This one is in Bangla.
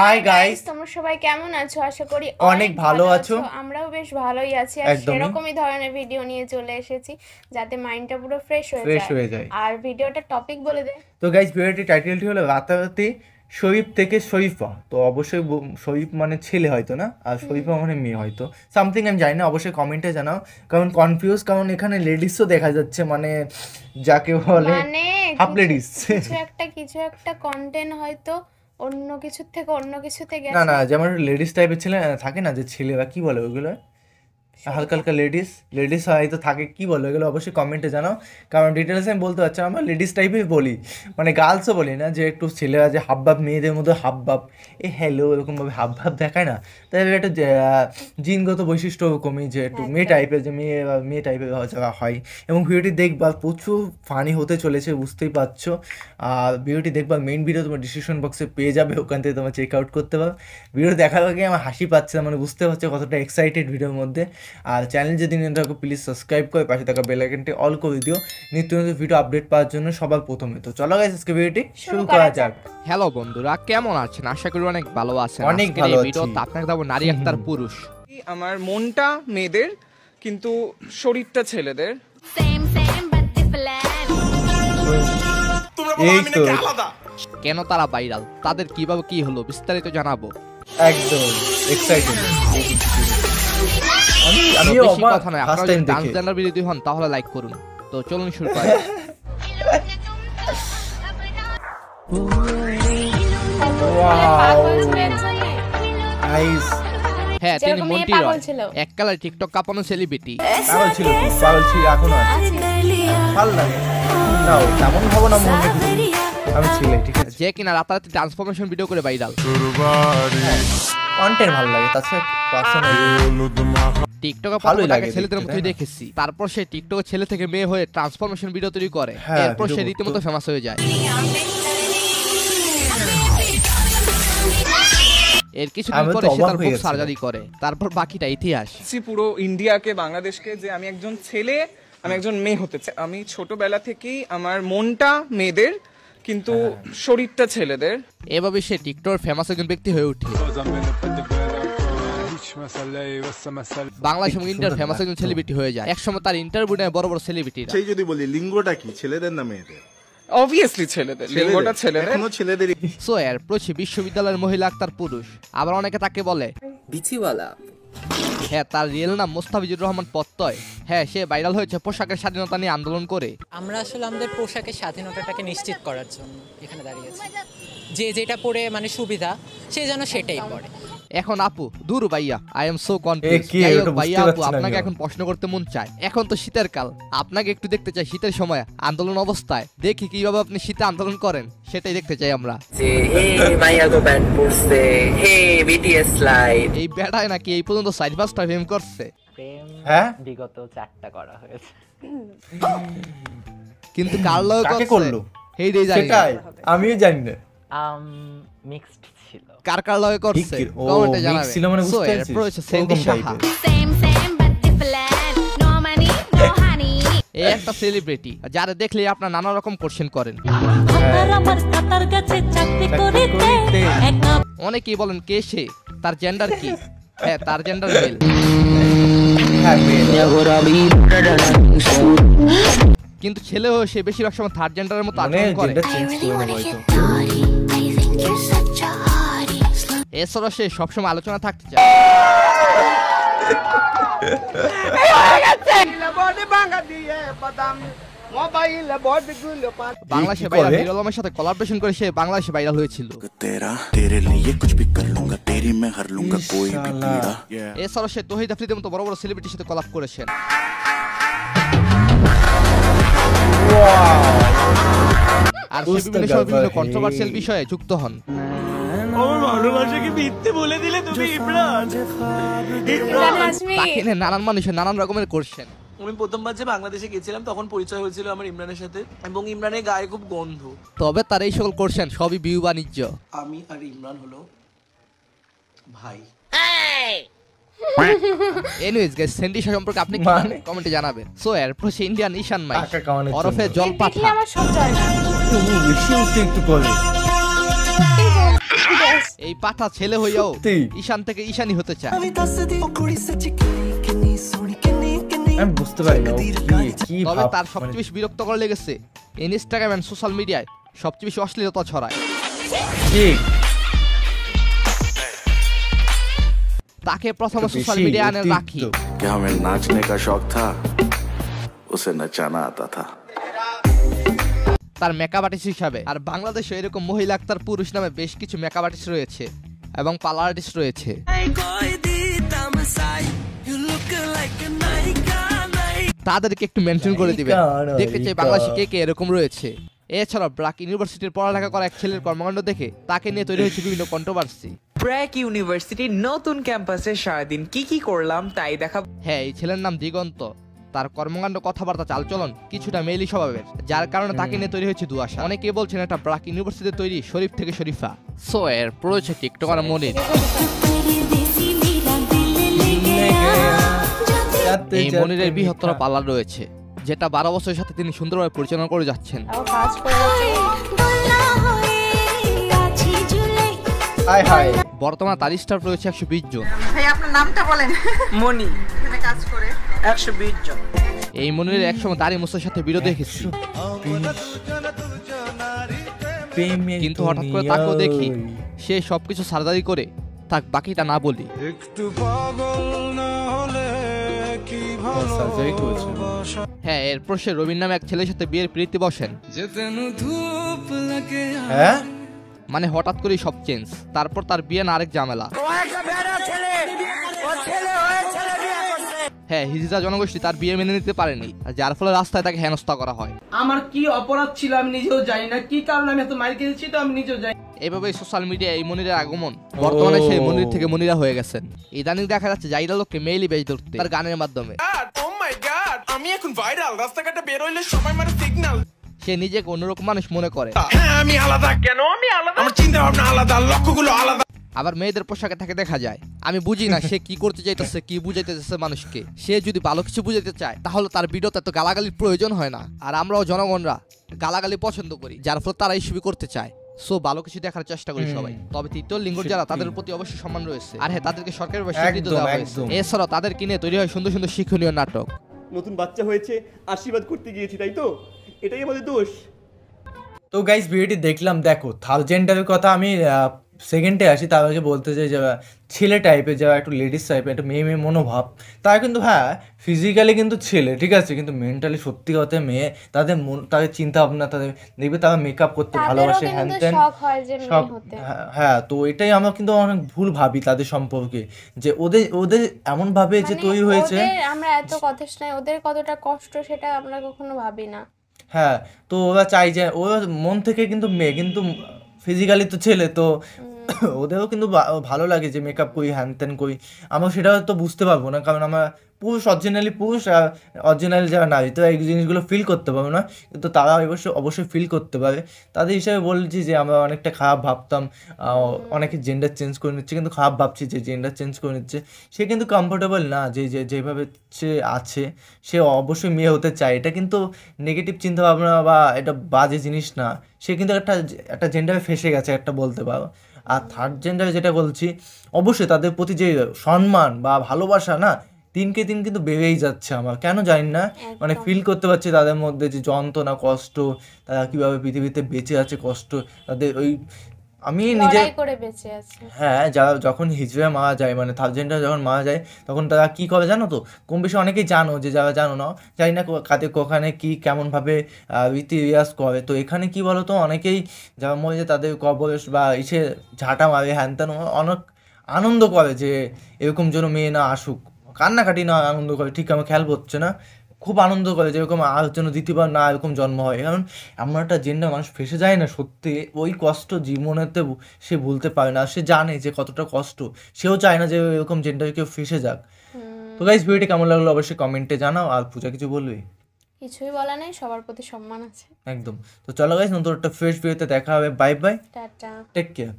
হাই গাইস, তোমরা সবাই কেমন আছো? আশা করি অনেক ভালো আছো। আমরাও বেশ ভালোই আছি। আর সেরকমই ধরনের ভিডিও নিয়ে চলে এসেছি যাতে মাইন্ডটা পুরো ফ্রেশ হয়ে যায়। আর ভিডিওটা টপিক বলে দে। তো গাইস, ভিডিওটির টাইটেলটি হলো রাতারাতি শরীফ থেকে শরীফা। তো অবশ্যই শরীফ মানে ছেলে হয়তো না, আর শরীফা মানে মেয়ে হয়তো, সামথিং আমি জানি না, অবশ্যই কমেন্টে জানাও। কারণ কনফিউজ, কারণ এখানে লেডিসও দেখা যাচ্ছে, মানে যাকে বলে হাফ লেডিস। কিছু একটা কন্টেন্ট হয়তো অন্য কিছুর থেকে অন্য কিছুতে গেছে। না, যেমন লেডিস টাইপের ছেলে থাকে না, যে ছেলেরা কি বলে ওগুলো, হালকা হালকা লেডিস হয়তো থাকে, কি বলো এগুলো অবশ্যই কমেন্টে জানাও। কারণ ডিটেলস আমি বলতে পারছি, আমরা লেডিস টাইপেই বলি, মানে গার্লসও বলি না, যে একটু ছেলেরা যে হাবভাব, মেয়েদের মধ্যে হাবভাব, এ হ্যালো এরকমভাবে হাবভাব দেখায় না, তাই একটা জিনগত বৈশিষ্ট্য ওরকমই, যে একটু মেয়ে টাইপের, যে মেয়ে টাইপের যারা হয়। এবং ভিডিওটি দেখবা প্রচুর ফানি হতে চলেছে, বুঝতেই পারছো। আর ভিডিওটি দেখবা, মেইন ভিডিও তোমার ডিসক্রিপশন বক্সে পেয়ে যাবে, ওখান থেকে তোমার চেক আউট করতে পারো। ভিডিও দেখার আগে আমার হাসি পাচ্ছে, মানে বুঝতে পারছো কতটা এক্সাইটেড ভিডিওর মধ্যে। আর চ্যানেল যদি নিয়ে থাকো প্লিজ সাবস্ক্রাইব করে পাশে থাকা বেল আইকনটি অল করে দিও নিত্য নতুন ভিডিও আপডেট পাওয়ার জন্য সবার প্রথমে। তো চলো গাইস, আজকে ভিডিওটি শুরু করা যাক। হ্যালো বন্ধুরা, কেমন আছেন? আশা করি অনেক ভালো আছেন। অনেক ভালো আছি। ভিডিওতে আপনাকে দেব নারী আক্তার পুরুষ। আমার মনটা মেয়েদের কিন্তু শরীরটা ছেলেদের। এই তো কেন তারা ভাইরাল, তাদের কিভাবে কি হলো, বিস্তারিত জানাবো। একদম এক্সাইটেড। আমি বেশি কথা নয়, আপনারা যদি ট্রান্সজেন্ডার বিরোধী হন তাহলে লাইক করুন। তো চলুন শুরু করি। হ্যাঁ, তিনি মন্টির এককালে টিকটক কাঁপানো সেলিব্রিটি। পাগল ছিল এখনো আছে, ভালো লাগে নাও, তেমন ভাবো না মনে, আমি ছিলাই, ঠিক আছে। যে কিনা রাতারাতি ট্রান্সফরমেশন ভিডিও করে ভাইরাল। কন্টেন্ট ভালো লাগে, তাছাড়া টিকটকে ভালোই লাগে, ছেলেদের মতোই দেখেছি। তারপর সে টিকটকে ছেলে থেকে মেয়ে হয়ে ট্রান্সফরমেশন ভিডিও তৈরি করে, এরপর সে রীতিমতো ফেমাস হয়ে যায়। এর কিছুদিন পরে সে তার বুক সার্জারি করে, তারপর বাকিটা ইতিহাস। পুরো ইন্ডিয়াকে, বাংলাদেশকে, যে আমি একজন ছেলে, আমি একজন মেয়ে হতে চাই। আমি ছোটবেলা থেকেই আমার মনটা মেয়েদের কিন্তু শরীরটা ছেলেদের। এভাবে সে টিকটকের ফেমাস একজন ব্যক্তি হয়ে ওঠে। বাংলাদেশ এবং ইন্ডিয়ার ফেমাস একজন সেলিব্রিটি হয়ে যায়। একসময় তার ইন্টারভিউ নেয় বড় বড় সেলিব্রিটিরা। সেই যদি বলি লিঙ্গটা কি, ছেলেদের না মেয়েদের? অবভিয়াসলি ছেলেদের, লিঙ্গটা ছেলেদের, এখনো ছেলেদের। সো এরপর সে বিশ্ববিদ্যালয়ের মহিলা আক্তার পুরুষ। আবার অনেকে তাকে বলে বিচিওয়ালা। হ্যাঁ, তার রিয়েল নাম মোস্তাফিজুর রহমান প্রত্যয়। হ্যাঁ, সে ভাইরাল হয়েছে পোশাকের স্বাধীনতা নিয়ে আন্দোলন করে। আমরা আসলে আমাদের পোশাকের স্বাধীনতাটাকে নিশ্চিত করার জন্য এখানে দাঁড়িয়েছি। যে যেটা পরে মানে সুবিধা, সে যেন সেটাই পরে। এখন আপু দূর ভাইয়া, আই এম সো কনফিউজ। ভাইয়া আপু, আপনাকে এখন প্রশ্ন করতে মন চায়। এখন তো শীতের কাল, আপনাকে একটু দেখতে চাই শীতের সময় আন্দোলন অবস্থায়। দেখি কিভাবে আপনি শীতে আন্দোলন করেন, সেটাই দেখতে চাই আমরা। এই বেড়ায় নাকি এই পর্যন্ত 4-5টা প্রেম করছে। হ্যাঁ, বিগত 4টা করা হয়েছে, কিন্তু কার লগে করলো সেইটাই জানি না। সেটাই আমিও জানি না। মিক্সড ছিল। কার লগে করছে কমেন্টে জানাবেন। ছিল মানে বুঝতে পারছিস, প্রচুর সেন্টি সাহা। এই একটা সেলিব্রিটি যারা দেখলে আপনার নানা রকম কোশ্চেন করেন। অনেকেই বলেন কে সে, তার জেন্ডার কি? হ্যাঁ, তার জেন্ডার মেল। কিন্তু ছেলে হয়ে সে বেশিরভাগ সময় থার্ড জেন্ডারের মতো আচরণ করে। এছাড়া সে সবসময় আলোচনা থাকতে চায়। বাংলাদেশে ভাইরাল হিরো আলমের সাথে কোলাবোরেশন করে সে বাংলাদেশে ভাইরাল হয়েছিল। এছাড়া সে তৌহিদ আফ্রিদির মতো বড় বড় সেলিব্রিটির সাথে কোলাব করেছেন। আর সে বিভিন্ন কন্ট্রোভার্সিয়াল বিষয়ে যুক্ত হন। নানান মানুষের নানান রকমের করছেন। আমি প্রথমবার যে বাংলাদেশে গেছিলাম তখন পরিচয় হয়েছিল আমার ইমরানের সাথে, এবং ইমরানের গায়ে খুব গন্ধ। তবে তার এই সকল করছেন সবই বিউ বাণিজ্য। আমি আর ইমরান হলো ভাই। এনিওয়েজ গাইস, সেন্ডি সম্পর্কে আপনি কি কমেন্টে জানাবেন। সো এরপর সে ইন্ডিয়ান ঈশান মাই ওরফে জলপাঠা। আমার সব জানা একটু করে এই পাঠা ছেলে হইয়াও সত্যি। ঈশান থেকে ঈশানী হতে চায়। আমি বুঝতে পারি না ও কি তবে ভাব, তার মানে সবচেয়ে বেশি বিরক্তকর লেগেছে ইনস্টাগ্রাম এন্ড সোশ্যাল মিডিয়ায় সবচেয়ে বেশি অশ্লীলতা ছড়ায়। ঠিক তাকে প্রথমে একটু সোশ্যাল বেশি মিডিয়ায় আনে অতিরিক্ত। রাখি। क्या हमें नाचने का शौक था उसे नचाना आता था তার মেকআপ আর্টিস্ট হিসাবে। আর বাংলাদেশে এরকম মহিলা আক্তার পুরুষ নামে বেশ কিছু মেকআপ আর্টিস্ট রয়েছে এবং পার্লার আর্টিস্ট রয়েছে। তাদেরকে একটু মেনশন করে দিবেন, দেখতে চাই বাংলাদেশে কে কে এরকম রয়েছে। এছাড়া ব্র্যাক ইউনিভার্সিটির পড়ালেখা করা এক ছেলের কর্মকাণ্ড দেখে তাকে নিয়ে তৈরি হয়েছে বিভিন্ন কন্ট্রোভার্সি। ব্র্যাক ইউনিভার্সিটির নতুন ক্যাম্পাসে সারাদিন কি করলাম তাই দেখা। হ্যাঁ, এই ছেলের নাম দিগন্ত। তার কর্মকাণ্ড, কথাবার্তা, চালচলন কিছুটা মেইলি স্বভাবের, যার কারণে তাকে নিয়ে তৈরি হয়েছে দুয়াশা। অনেকে বলছেন এটা ব্র্যাক ইউনিভার্সিটিতে তৈরি শরীফ থেকে শরীফা। সো এর প্রয়োজন টিকটকার মনির। এই মনিরের বৃহত্তর পার্লার রয়েছে, যেটা 12 বছরের সাথে তিনি সুন্দরভাবে পরিচালনা করে যাচ্ছেন। বর্তমানে তার স্টাফ রয়েছে 120 জন। ভাই আপনার নামটা বলেন। মনি, এখানে কাজ করে 120 জন। এই মনিরের একসময় দাড়ি মুছার সাথে বিরোধ দেখেছি, কিন্তু হঠাৎ করে তাকেও দেখি সে সবকিছু সার্জারি করে। থাক, বাকিটা না বলি। হ্যাঁ, এরপর সে রবিন নামে এক ছেলের সাথে বিয়ের প্রীতি বসেন। হ্যাঁ, মানে হঠাৎ করেই সব চেঞ্জ। তারপর তার বিয়ে না আরেক ঝামেলা। হ্যাঁ, হিজড়া জনগোষ্ঠী তার বিয়ে মেনে নিতে পারেনি, যার ফলে রাস্তায় তাকে হেনস্থা করা হয়। আমার কি অপরাধ ছিল আমি নিজেও জানি না, কি কারণে আমি এত মার খেয়েছি তো আমি নিজেও জানি। এভাবে সোশ্যাল মিডিয়ায় এই মনিরের আগমন। বর্তমানে সেই মনির থেকে মনিরা হয়ে গেছেন। ইদানিং দেখা যাচ্ছে জাইরা লোককে মেইলি বেচ ধরতে তার গানের মাধ্যমে। আমি এখন ভাইরাল, রাস্তাঘাটে বের হইলে সবাই মানে সিগন্যাল। সে নিজেকে অন্যরকম মানুষ মনে করে। আমি আলাদা কেন? আমি আলাদা, আমার চিন্তা ভাবনা আলাদা, লক্ষ্যগুলো আলাদা। আবার মেয়েদের পোশাকে তাকে দেখা যায়। আমি বুঝি না সে কি করতে চাইতেছে, কি বুঝাইতে চাইছে মানুষকে। সে যদি ভালো কিছু বুঝাইতে চায় তাহলে তার ভিডিওতে এত গালাগালির প্রয়োজন হয় না। আর আমরাও জনগণরা গালাগালি পছন্দ করি, যার ফলে তারা এইসবই করতে চায়। সো ভালো কিছু দেখার চেষ্টা করি সবাই। তবে তৃতীয় লিঙ্গ যারা, তাদের প্রতি অবশ্যই সম্মান রয়েছে। আর হ্যাঁ, তাদেরকে সরকারের স্বীকৃতি দেওয়া হয়েছে। এছাড়াও তাদেরকে নিয়ে তৈরি হয় সুন্দর সুন্দর শিক্ষণীয় নাটক। নতুন বাচ্চা হয়েছে, আশীর্বাদ করতে গিয়েছি, তাই তো? এটাই আমাদের দোষ। তো গাইস, ভিডিওটি দেখলাম। দেখো, থার্ড জেন্ডারের কথা আমি সেকেন্ডে আসি। তার আগে বলতে চাই যারা ছেলে টাইপের, যারা একটু লেডিস টাইপের, একটু মেয়ে মেয়ে মনোভাব, তারা কিন্তু হ্যাঁ ফিজিক্যালি কিন্তু ছেলে, ঠিক আছে, কিন্তু মেন্টালি সত্যি কথা মেয়ে। তাদের মন, তাদের চিন্তা ভাবনা, তাদের দেখবে তারা মেকআপ করতে ভালোবাসে, হ্যান ত্যান সব। হ্যাঁ, তো এটাই আমরা কিন্তু অনেক ভুল ভাবি তাদের সম্পর্কে, যে ওদের এমন ভাবে যে তৈরি হয়েছে। আমরা এত কথা শোনাই, ওদের কতটা কষ্ট সেটা আমরা কখনো ভাবি না। হ্যাঁ, তো ওরা চাই যে ওরা মন থেকে কিন্তু মেয়ে, কিন্তু ফিজিক্যালি তো ছেলে। তো ওদেরও কিন্তু ভালো লাগে যে মেকআপ করি, হ্যান ত্যান করি। আমরা সেটা তো বুঝতে পারবো না, কারণ আমরা পুরুষ, অরিজিনালি পুরুষ, আর অরিজিনালি যারা নারী, তো এই জিনিসগুলো ফিল করতে পারবো না, কিন্তু তারা অবশ্যই ফিল করতে পারে। তাদের হিসাবে বলছি যে আমরা অনেকটা খারাপ ভাবতাম, অনেকে জেন্ডার চেঞ্জ করে নিচ্ছে, কিন্তু খারাপ ভাবছি যে জেন্ডার চেঞ্জ করে নিচ্ছে। সে কিন্তু কমফোর্টেবল না যেভাবে সে আছে, সে অবশ্যই মেয়ে হতে চায়। এটা কিন্তু নেগেটিভ চিন্তাভাবনা বা এটা বাজে জিনিস না। সে কিন্তু একটা জেন্ডারে ফেসে গেছে, একটা বলতে পারো। আর থার্ড জেন্ডারে যেটা বলছি, অবশ্যই তাদের প্রতি যে সম্মান বা ভালোবাসা না, দিনকে দিন কিন্তু বেড়েই যাচ্ছে। আমার কেন জানি না, মানে ফিল করতে পারছি তাদের মধ্যে যে যন্ত্রণা, কষ্ট, তারা কীভাবে পৃথিবীতে বেঁচে আছে, কষ্ট তাদের। ওই আমি নিজে হ্যাঁ, যারা যখন হিজড়া মারা যায়, মানে থার্ড জেন্ডার যখন মারা যায়, তখন তারা কী করে জানো তো? কম বেশি অনেকেই জানো, যে যারা জানো না জানি না কাদের ওখানে কী কেমনভাবে রীতি রেওয়াজ করে। তো এখানে কি বলো তো, অনেকেই যারা মরে যায় তাদের কবর বা ইসে ঝাঁটা মারে, হ্যান ত্যান, অনেক আনন্দ করে যে এরকম যেন মেয়ে না আসুক, কান্নাকাটি না, আনন্দ করে। ঠিক আমার খেয়াল পড়ছে না, খুব আনন্দ করে যেরকম আর যেন দ্বিতীয়বার না এরকম জন্ম হয়। কারণ এমন একটা জেন্ডার মানুষ ফেসে যায় না, সত্যি ওই কষ্ট জীবনেতে সে ভুলতে পারে না। সে জানে যে কতটা কষ্ট, সেও চায় না যে এরকম জেন্ডারে কেউ ফেসে যাক। তো গাইস, ভিডিওটি কেমন লাগলো অবশ্যই কমেন্টে জানাও। আর পূজা কিছু বলবি? কিছুই বলা নেই, সবার প্রতি সম্মান আছে। একদম। তো চলো গাইস, নতুন একটা ফ্রেশ ভিডিওতে দেখা হবে। Bye bye, tata, take care.